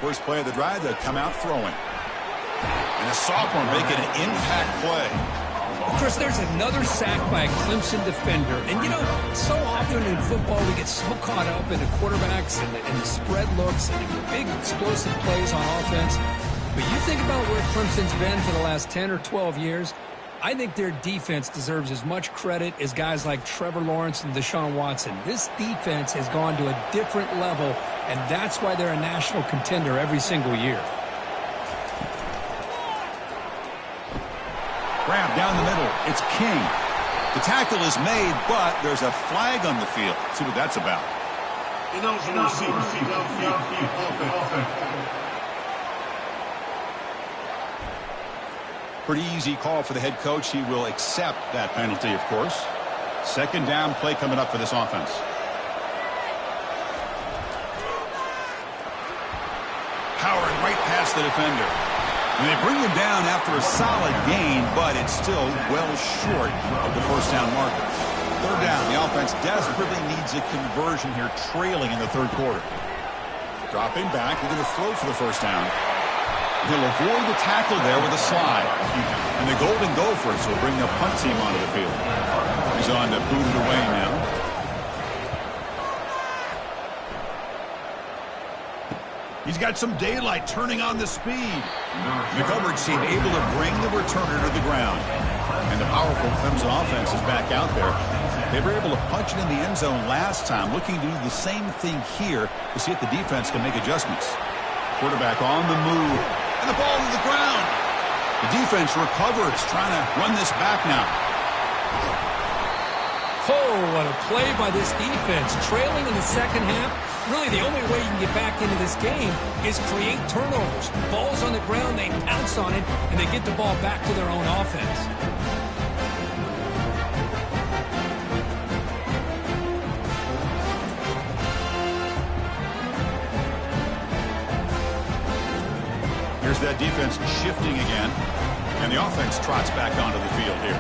First play of the drive, they come out throwing. And a sophomore making an impact play. Well, Chris, there's another sack by a Clemson defender. And, you know, so often in football we get so caught up in the quarterbacks and the spread looks and the big explosive plays on offense. But you think about where Clemson's been for the last 10 or 12 years, I think their defense deserves as much credit as guys like Trevor Lawrence and Deshaun Watson. This defense has gone to a different level, and that's why they're a national contender every single year. Grab down the middle. It's King. The tackle is made, but there's a flag on the field. See what that's about. Pretty easy call for the head coach. He will accept that penalty, of course. 2nd down play coming up for this offense. Powering right past the defender. And they bring him down after a solid gain, but it's still well short of the 1st down marker. 3rd down, the offense desperately needs a conversion here, trailing in the 3rd quarter. Dropping back, they're going to throw for the 1st down. He'll avoid the tackle there with a slide. And the Golden Gophers will bring the punt team onto the field. He's on to boot it away now. He's got some daylight turning on the speed. The coverage team able to bring the returner to the ground. And the powerful Clemson offense is back out there. They were able to punch it in the end zone last time, looking to do the same thing here to see if the defense can make adjustments. Quarterback on the move. And the ball to the ground. The defense recovers, trying to run this back now. Oh, what a play by this defense. Trailing in the 2nd half. Really, the only way you can get back into this game is create turnovers. Ball's on the ground, they pounce on it, and they get the ball back to their own offense. Here's that defense shifting again, and the offense trots back onto the field here.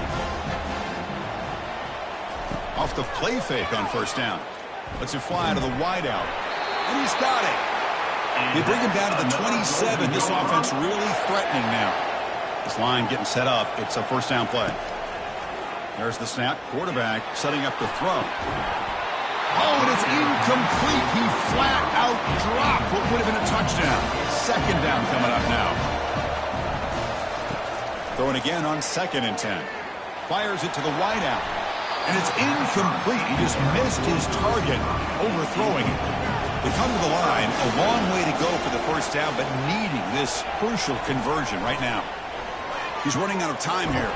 Off the play fake on first down. Lets it fly to the wideout. And he's got it. They bring him down to the 27. This offense really threatening now. This line getting set up. It's a first down play. There's the snap. Quarterback setting up the throw. Oh, and it's incomplete. He flat out dropped what would have been a touchdown. Second down coming up now. Throwing again on 2nd and 10. Fires it to the wideout. And it's incomplete. He just missed his target, overthrowing it. They come to the line, a long way to go for the first down, but needing this crucial conversion right now. He's running out of time here.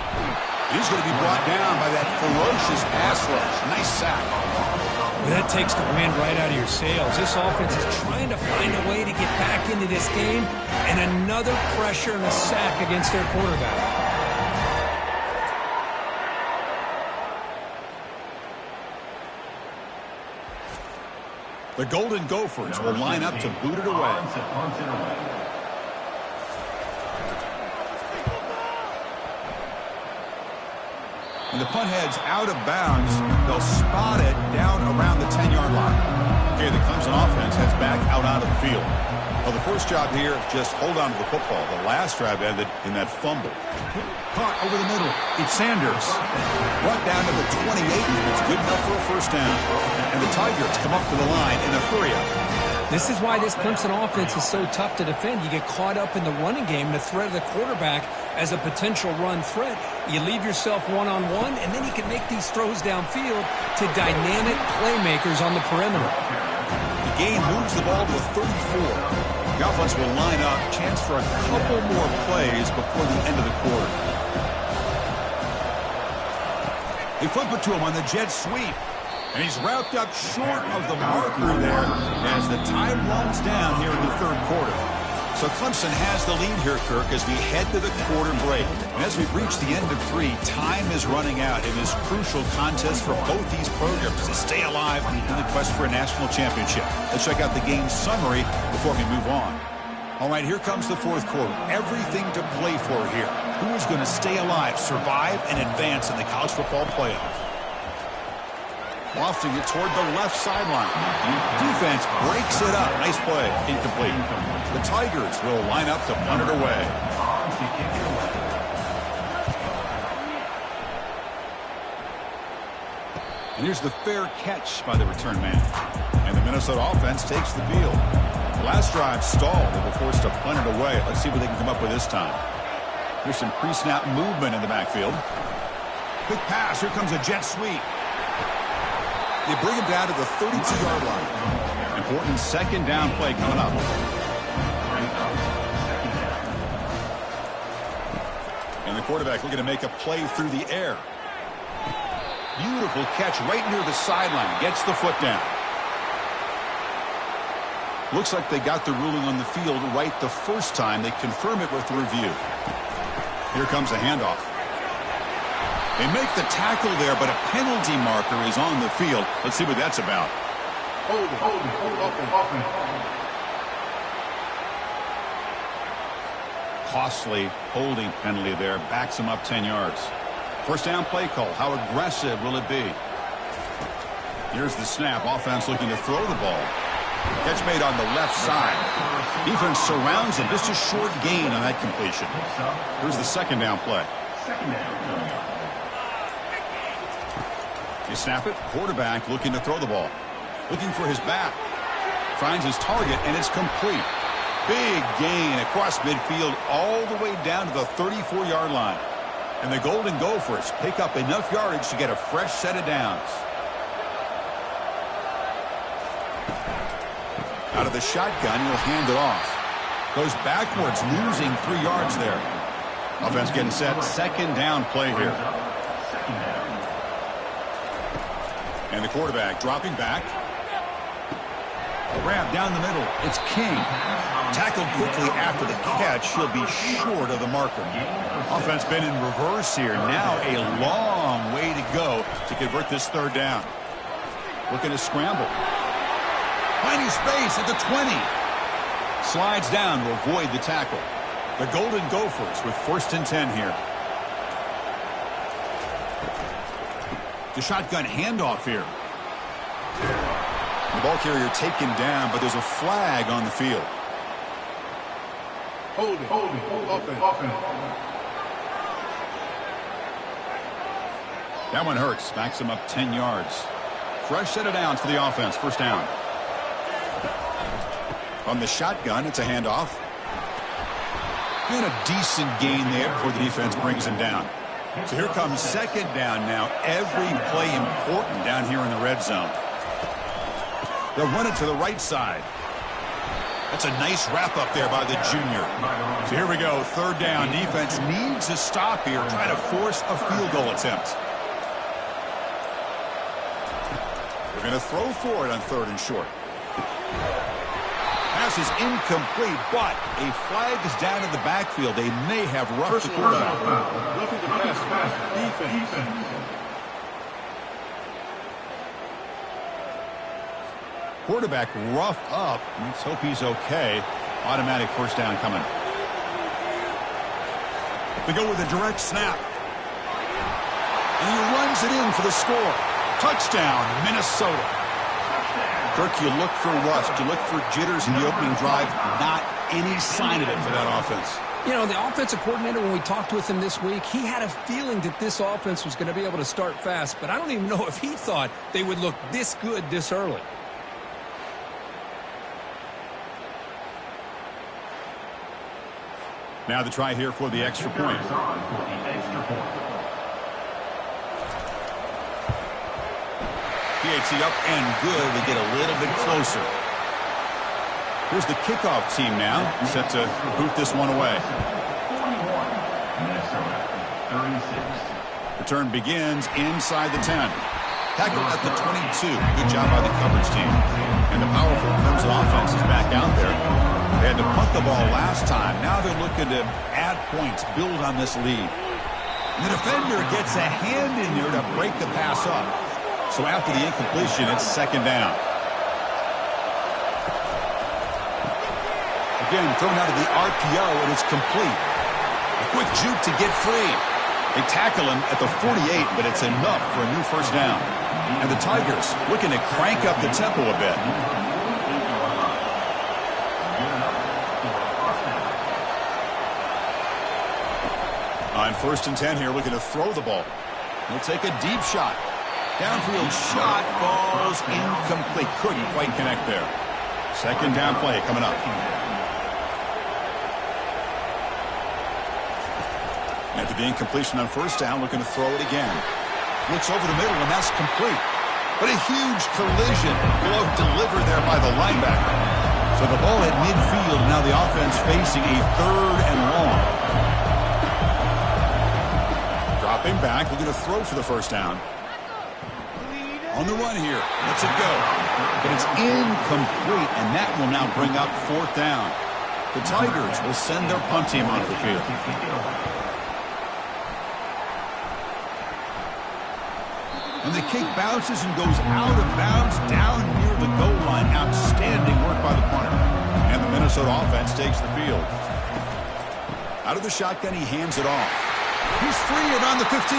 He's going to be brought down by that ferocious pass rush. Nice sack. Well, that takes the wind right out of your sails. This offense is trying to find a way to get back into this game, and another pressure and a sack against their quarterback. The Golden Gophers will line up to boot it away. When the punt heads out of bounds, they'll spot it down around the 10-yard line. Okay, the Clemson offense heads back out onto the field. Well, the first job here is just hold on to the football. The last drive ended in that fumble. Caught over the middle. It's Sanders. Brought down to the 28. It's good enough for a first down. And the Tigers come up to the line in a hurry up. This is why this Clemson offense is so tough to defend. You get caught up in the running game, the threat of the quarterback as a potential run threat. You leave yourself one-on-one, and then you can make these throws downfield to dynamic playmakers on the perimeter. The game moves the ball to the 34. The offense will line up. Chance for a couple more plays before the end of the quarter. They flip it to him on the jet sweep. And he's wrapped up short of the marker there as the time runs down here in the third quarter. So Clemson has the lead here, Kirk, as we head to the quarter break. And as we reach the end of 3, time is running out in this crucial contest for both these programs to stay alive in the quest for a national championship. Let's check out the game summary before we move on. All right, here comes the fourth quarter. Everything to play for here. Who is going to stay alive, survive, and advance in the college football playoff? Lofting it toward the left sideline. Defense breaks it up. Nice play. Incomplete. The Tigers will line up to punt it away. And here's the fair catch by the return man. And the Minnesota offense takes the field. The last drive stalled. They were forced to punt it away. Let's see what they can come up with this time. Here's some pre-snap movement in the backfield. Quick pass. Here comes a jet sweep. They bring him down to the 32-yard line. Important second down play coming up. And the quarterback looking to make a play through the air. Beautiful catch right near the sideline. Gets the foot down. Looks like they got the ruling on the field right the first time. They confirm it with the review. Here comes a handoff. They make the tackle there, but a penalty marker is on the field. Let's see what that's about. Hold it. Costly holding penalty there. Backs him up 10 yards. First down play call. How aggressive will it be? Here's the snap. Offense looking to throw the ball. Catch made on the left side. Defense surrounds him. Just a short gain on that completion. Here's the second down play. You snap it. Quarterback looking to throw the ball. Looking for his back. Finds his target, and it's complete. Big gain across midfield all the way down to the 34-yard line. And the Golden Gophers pick up enough yardage to get a fresh set of downs. Out of the shotgun, he'll hand it off. Goes backwards, losing 3 yards there. Offense getting set. Second down play here. And the quarterback dropping back. A wrap down the middle. It's King. Tackled quickly after the catch. He'll be short of the marker. Offense been in reverse here. Now a long way to go to convert this third down. Looking to scramble. Finding space at the 20. Slides down to avoid the tackle. The Golden Gophers with 1st and 10 here. The shotgun handoff here. The ball carrier taken down, but there's a flag on the field. Holding, offense. That one hurts. Backs him up 10 yards. Fresh set of downs for the offense. First down. On the shotgun, it's a handoff. And a decent gain there before the defense brings him down. So here comes second down now. Every play important down here in the red zone. They'll run it to the right side. That's a nice wrap up there by the junior. So here we go. Third down. Defense needs a stop here. Try to force a field goal attempt. They're going to throw for it on third and short. Pass is incomplete, but a flag is down in the backfield. They may have roughed the quarterback. Roughing the pass. Defense. Quarterback roughed up. Let's hope he's okay. Automatic first down coming. They go with a direct snap. And he runs it in for the score. Touchdown, Minnesota. Kirk, you look for rust. You look for jitters in the opening drive. Not any sign of it for that offense. You know, the offensive coordinator, when we talked with him this week, he had a feeling that this offense was going to be able to start fast, but I don't even know if he thought they would look this good this early. Now the try here for the extra point. PAT up and good. We get a little bit closer. Here's the kickoff team now, set to boot this one away. Return begins inside the 10. Tackled at the 22. Good job by the coverage team. And the powerful Clemson offense is back out there. They had to punt the ball last time. Now they're looking to add points, build on this lead. And the defender gets a hand in there to break the pass up. So after the incompletion, it's second down. Again, thrown out of the RPO, and it's complete. A quick juke to get free. They tackle him at the 48, but it's enough for a new first down. And the Tigers looking to crank up the tempo a bit. On first and 10 here, looking to throw the ball. He'll take a deep shot. Downfield shot falls incomplete. Couldn't quite connect there. Second down play coming up. After the incompletion on first down, looking to throw it again. Looks over the middle, and that's complete. But a huge collision. Blow delivered there by the linebacker. So the ball at midfield, now the offense facing a third and long. Dropping back, looking to throw for the first down. On the run here, lets it go. But it's incomplete, and that will now bring up fourth down. The Tigers will send their punt team onto the field. And the kick bounces and goes out of bounds down near the goal line. Outstanding work by the punter. And the Minnesota offense takes the field. Out of the shotgun, he hands it off. He's free around the 15.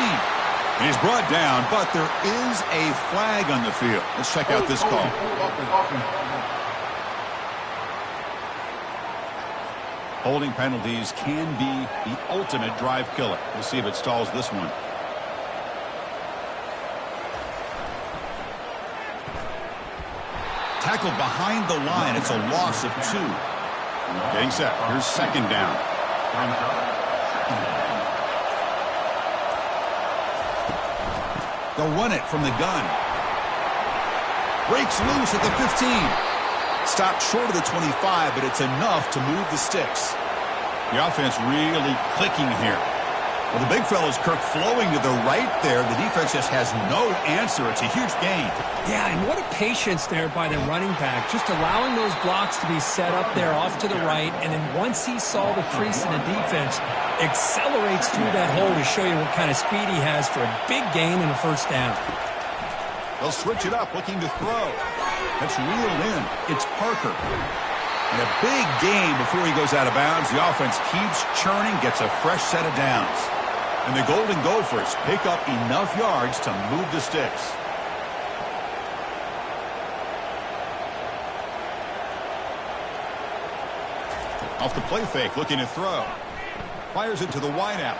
And he's brought down, but there is a flag on the field. Let's check out this call. Holding penalties can be the ultimate drive killer. We'll see if it stalls this one. Tackled behind the line. It's a loss of 2. Getting set. Here's second down. They'll run it from the gun. Breaks loose at the 15. Stopped short of the 25, but it's enough to move the sticks. The offense really clicking here. Well, the big fella's Kirk flowing to the right there. The defense just has no answer. It's a huge gain. Yeah, and what a patience there by the running back. Just allowing those blocks to be set up there off to the right. And then once he saw the crease in the defense, accelerates through that hole to show you what kind of speed he has for a big gain and a first down. They'll switch it up, looking to throw. That's reeled in. It's Parker. And a big gain before he goes out of bounds. The offense keeps churning, gets a fresh set of downs. And the Golden Gophers pick up enough yards to move the sticks. Off the play fake, looking to throw. Fires it to the wideout.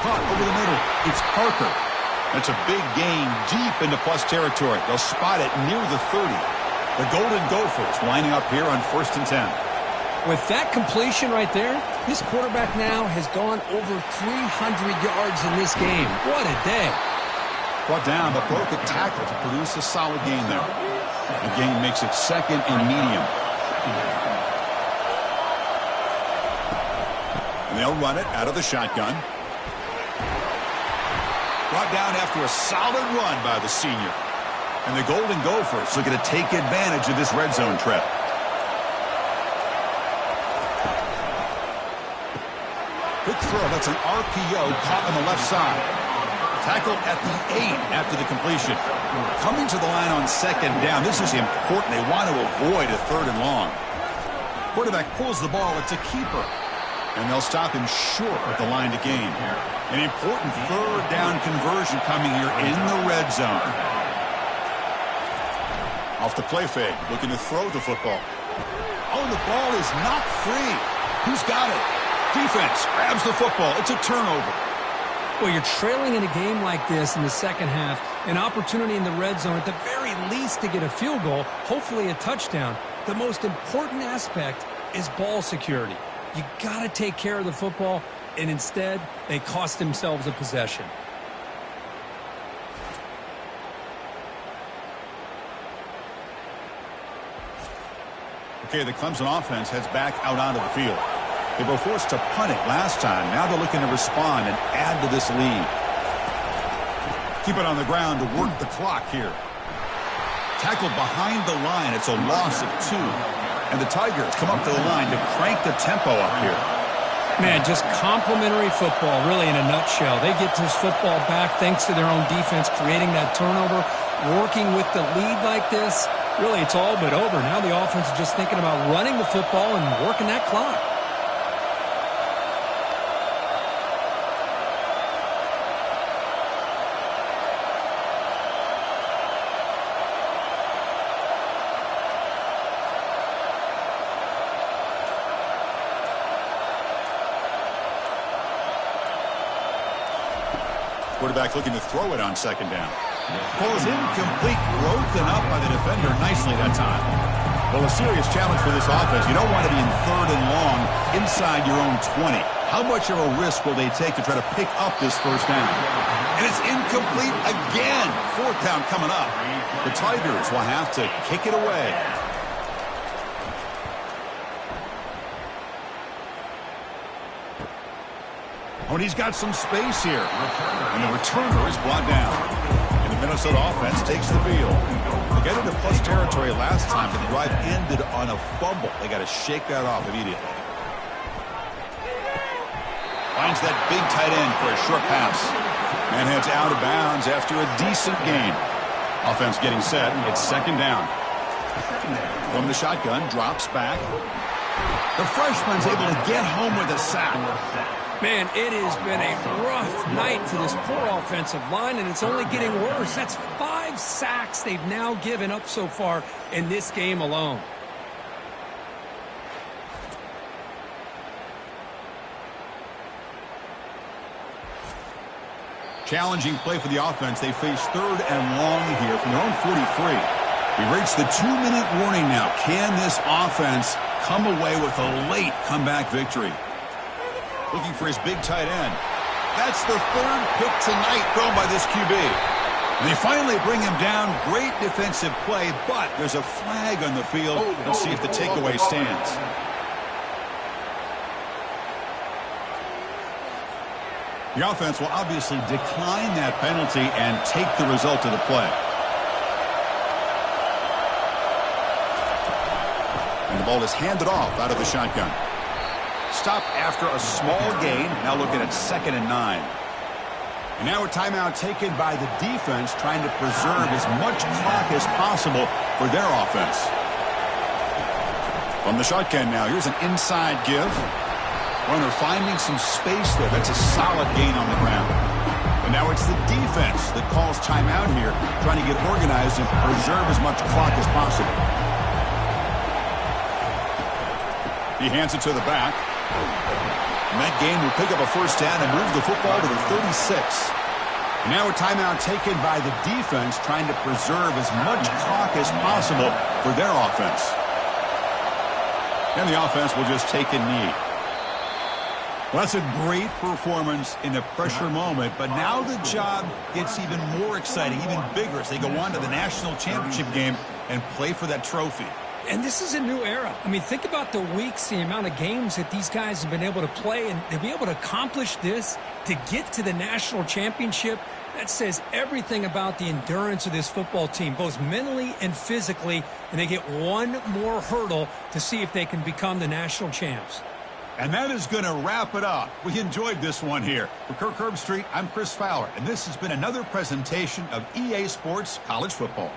Caught over the middle. It's Parker. That's a big gain deep into plus territory. They'll spot it near the 30. The Golden Gophers lining up here on 1st and 10. With that completion right there, this quarterback now has gone over 300 yards in this game. What a day. Brought down, but broke a tackle to produce a solid gain there. The gain makes it 2nd and medium. And they'll run it out of the shotgun. Brought down after a solid run by the senior. And the Golden Gophers looking to take advantage of this red zone trip. Quick throw, that's an RPO caught on the left side. Tackled at the 8 after the completion. Coming to the line on 2nd down. This is important. They want to avoid a 3rd and long. Quarterback pulls the ball. It's a keeper. And they'll stop him short at the line to gain. An important 3rd down conversion coming here in the red zone. Off the play fake, looking to throw the football. Oh, the ball is not free. Who's got it? Defense grabs the football. It's a turnover. Well, you're trailing in a game like this in the second half. An opportunity in the red zone at the very least to get a field goal, hopefully a touchdown. The most important aspect is ball security. You got to take care of the football, and instead, they cost themselves a possession. Okay, the Clemson offense heads back out onto the field. They were forced to punt it last time. Now they're looking to respond and add to this lead. Keep it on the ground to work the clock here. Tackled behind the line. It's a loss of 2. And the Tigers come up to the line to crank the tempo up here. Man, just complimentary football, really, in a nutshell. They get this football back thanks to their own defense, creating that turnover, working with the lead like this. Really, it's all but over. Now the offense is just thinking about running the football and working that clock. Quarterback looking to throw it on 2nd down. Ball is incomplete, broken up by the defender nicely that time. Well, a serious challenge for this offense. You don't want to be in 3rd and long inside your own 20. How much of a risk will they take to try to pick up this 1st down? And it's incomplete again. 4th down coming up. The Tigers will have to kick it away. Oh, and he's got some space here. And the returner is brought down. And the Minnesota offense takes the field. They got into plus territory last time, but the drive ended on a fumble. They got to shake that off immediately. Finds that big tight end for a short pass. And heads out of bounds after a decent gain. Offense getting set. It's 2nd down. From the shotgun, drops back. The freshman's able to get home with a sack. Man, it has been a rough night for this poor offensive line, and it's only getting worse. That's 5 sacks they've now given up so far in this game alone. Challenging play for the offense. They face 3rd and long here from their own 43. We've reached the 2-minute warning now. Can this offense come away with a late comeback victory? Looking for his big tight end. That's the 3rd pick tonight thrown by this QB. And they finally bring him down. Great defensive play, but there's a flag on the field. Let's see if the takeaway stands. The offense will obviously decline that penalty and take the result of the play. And the ball is handed off out of the shotgun. Stop after a small gain. Now looking at 2nd and 9. And now a timeout taken by the defense, trying to preserve as much clock as possible for their offense. From the shotgun now, here's an inside give. Well, they're finding some space there. That's a solid gain on the ground. And now it's the defense that calls timeout here, trying to get organized and preserve as much clock as possible. He hands it to the back. And that gain will pick up a first down and move the football to the 36. And now a timeout taken by the defense, trying to preserve as much clock as possible for their offense. And the offense will just take a knee. Well, that's a great performance in a pressure moment, but now the job gets even more exciting, even bigger as they go on to the national championship game and play for that trophy. And this is a new era. I mean, think about the weeks, the amount of games that these guys have been able to play, and to be able to accomplish this, to get to the national championship, that says everything about the endurance of this football team, both mentally and physically, and they get one more hurdle to see if they can become the national champs. And that is going to wrap it up. We enjoyed this one here. For Kirk Herbstreit, I'm Chris Fowler, and this has been another presentation of EA Sports College Football.